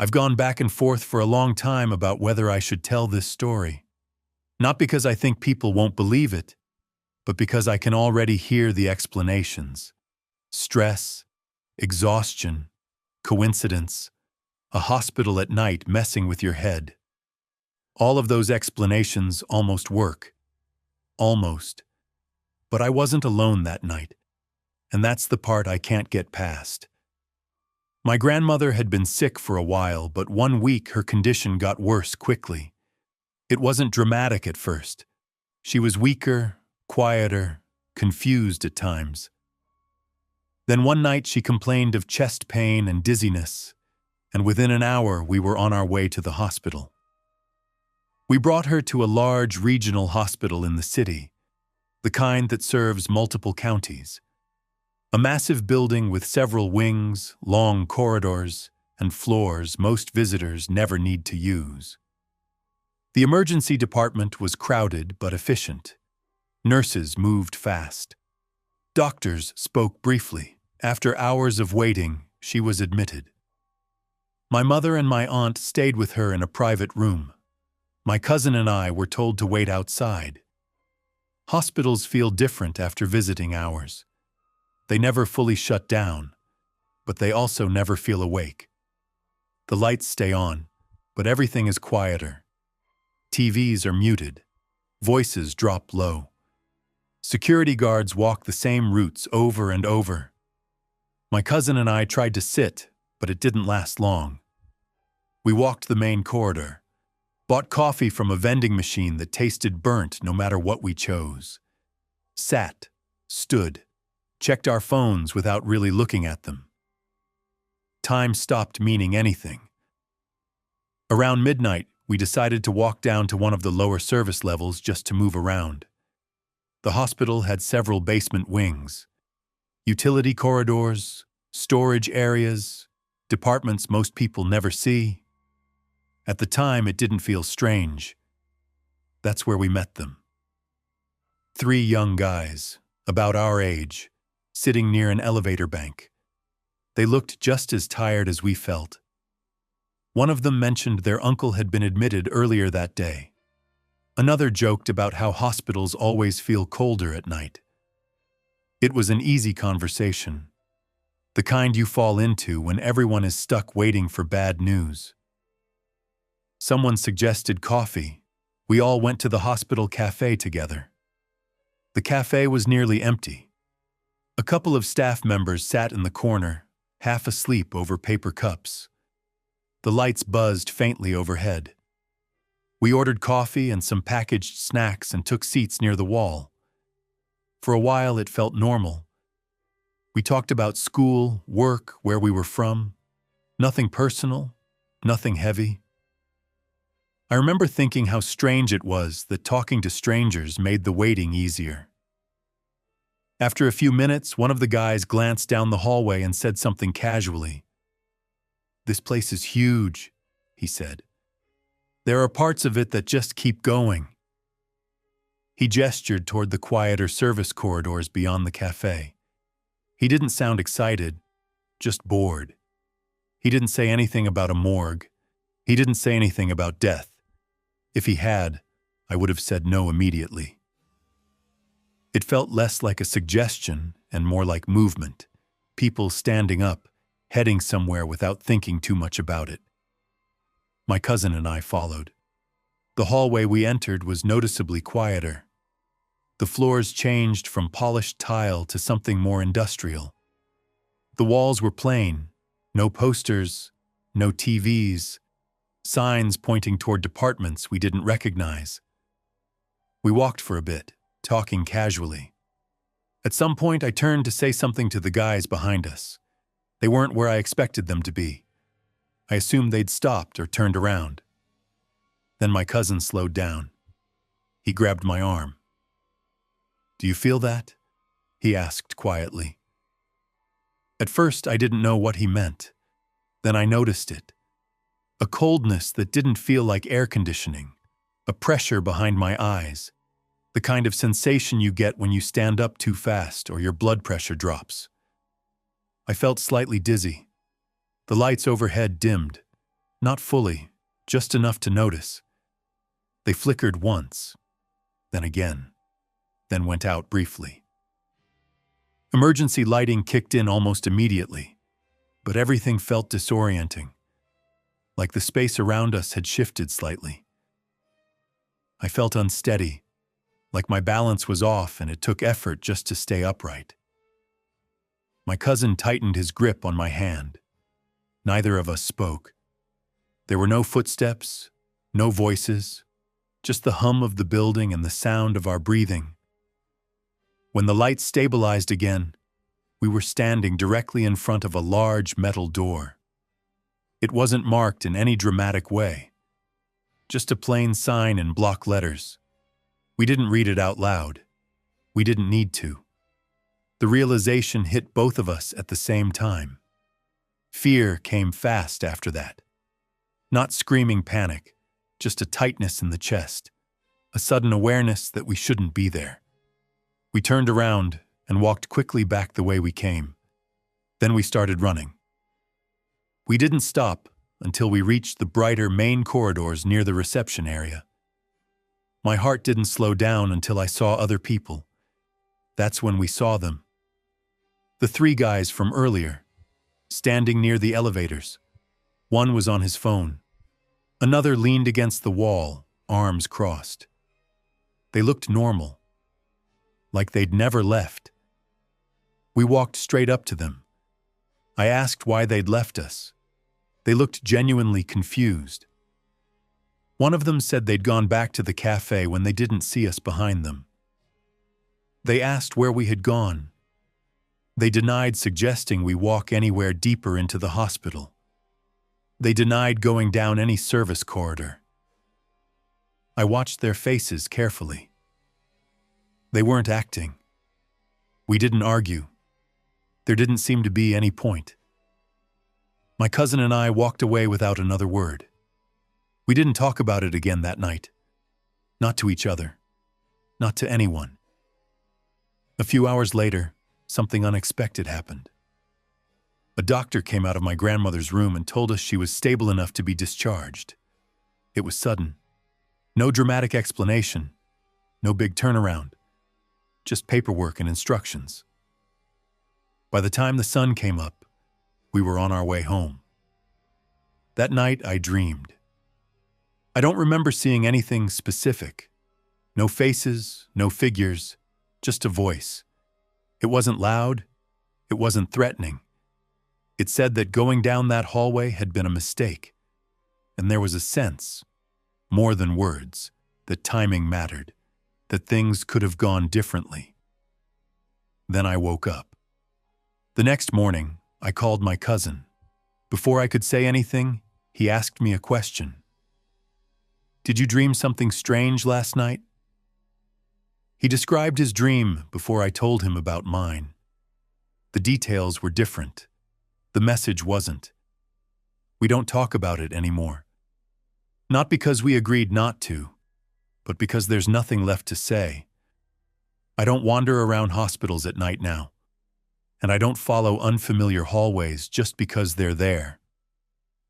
I've gone back and forth for a long time about whether I should tell this story. Not because I think people won't believe it, but because I can already hear the explanations. Stress, exhaustion, coincidence, a hospital at night messing with your head. All of those explanations almost work. Almost. But I wasn't alone that night, and that's the part I can't get past. My grandmother had been sick for a while, but 1 week her condition got worse quickly. It wasn't dramatic at first. She was weaker, quieter, confused at times. Then one night she complained of chest pain and dizziness, and within an hour we were on our way to the hospital. We brought her to a large regional hospital in the city, the kind that serves multiple counties. A massive building with several wings, long corridors, and floors most visitors never need to use. The emergency department was crowded but efficient. Nurses moved fast. Doctors spoke briefly. After hours of waiting, she was admitted. My mother and my aunt stayed with her in a private room. My cousin and I were told to wait outside. Hospitals feel different after visiting hours. They never fully shut down, but they also never feel awake. The lights stay on, but everything is quieter. TVs are muted. Voices drop low. Security guards walk the same routes over and over. My cousin and I tried to sit, but it didn't last long. We walked the main corridor, bought coffee from a vending machine that tasted burnt no matter what we chose. Sat, stood, checked our phones without really looking at them. Time stopped meaning anything. Around midnight, we decided to walk down to one of the lower service levels just to move around. The hospital had several basement wings, utility corridors, storage areas, departments most people never see. At the time, it didn't feel strange. That's where we met them. 3 young guys, about our age, sitting near an elevator bank. They looked just as tired as we felt. One of them mentioned their uncle had been admitted earlier that day. Another joked about how hospitals always feel colder at night. It was an easy conversation, the kind you fall into when everyone is stuck waiting for bad news. Someone suggested coffee. We all went to the hospital cafe together. The cafe was nearly empty. A couple of staff members sat in the corner, half asleep over paper cups. The lights buzzed faintly overhead. We ordered coffee and some packaged snacks and took seats near the wall. For a while, it felt normal. We talked about school, work, where we were from. Nothing personal, nothing heavy. I remember thinking how strange it was that talking to strangers made the waiting easier. After a few minutes, one of the guys glanced down the hallway and said something casually. "This place is huge," he said. "There are parts of it that just keep going." He gestured toward the quieter service corridors beyond the cafe. He didn't sound excited, just bored. He didn't say anything about a morgue. He didn't say anything about death. If he had, I would have said no immediately. It felt less like a suggestion and more like movement, people standing up, heading somewhere without thinking too much about it. My cousin and I followed. The hallway we entered was noticeably quieter. The floors changed from polished tile to something more industrial. The walls were plain, no posters, no TVs, signs pointing toward departments we didn't recognize. We walked for a bit, talking casually. At some point, I turned to say something to the guys behind us. They weren't where I expected them to be. I assumed they'd stopped or turned around. Then my cousin slowed down. He grabbed my arm. "Do you feel that?" he asked quietly. At first, I didn't know what he meant. Then I noticed it. A coldness that didn't feel like air conditioning, a pressure behind my eyes, the kind of sensation you get when you stand up too fast or your blood pressure drops. I felt slightly dizzy. The lights overhead dimmed. Not fully, just enough to notice. They flickered once, then again, then went out briefly. Emergency lighting kicked in almost immediately, but everything felt disorienting, like the space around us had shifted slightly. I felt unsteady, like my balance was off and it took effort just to stay upright. My cousin tightened his grip on my hand. Neither of us spoke. There were no footsteps, no voices, just the hum of the building and the sound of our breathing. When the lights stabilized again, we were standing directly in front of a large metal door. It wasn't marked in any dramatic way, just a plain sign in block letters. We didn't read it out loud. We didn't need to. The realization hit both of us at the same time. Fear came fast after that. Not screaming panic, just a tightness in the chest, a sudden awareness that we shouldn't be there. We turned around and walked quickly back the way we came. Then we started running. We didn't stop until we reached the brighter main corridors near the reception area. My heart didn't slow down until I saw other people. That's when we saw them. The three guys from earlier, standing near the elevators. One was on his phone. Another leaned against the wall, arms crossed. They looked normal, like they'd never left. We walked straight up to them. I asked why they'd left us. They looked genuinely confused. One of them said they'd gone back to the cafe when they didn't see us behind them. They asked where we had gone. They denied suggesting we walk anywhere deeper into the hospital. They denied going down any service corridor. I watched their faces carefully. They weren't acting. We didn't argue. There didn't seem to be any point. My cousin and I walked away without another word. We didn't talk about it again that night. Not to each other. Not to anyone. A few hours later, something unexpected happened. A doctor came out of my grandmother's room and told us she was stable enough to be discharged. It was sudden. No dramatic explanation. No big turnaround. Just paperwork and instructions. By the time the sun came up, we were on our way home. That night I dreamed. I don't remember seeing anything specific. No faces, no figures, just a voice. It wasn't loud. It wasn't threatening. It said that going down that hallway had been a mistake. And there was a sense, more than words, that timing mattered, that things could have gone differently. Then I woke up. The next morning, I called my cousin. Before I could say anything, he asked me a question. "Did you dream something strange last night?" He described his dream before I told him about mine. The details were different. The message wasn't. We don't talk about it anymore. Not because we agreed not to, but because there's nothing left to say. I don't wander around hospitals at night now, and I don't follow unfamiliar hallways just because they're there.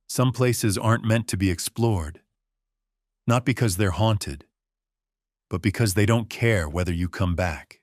Some places aren't meant to be explored. Not because they're haunted, but because they don't care whether you come back.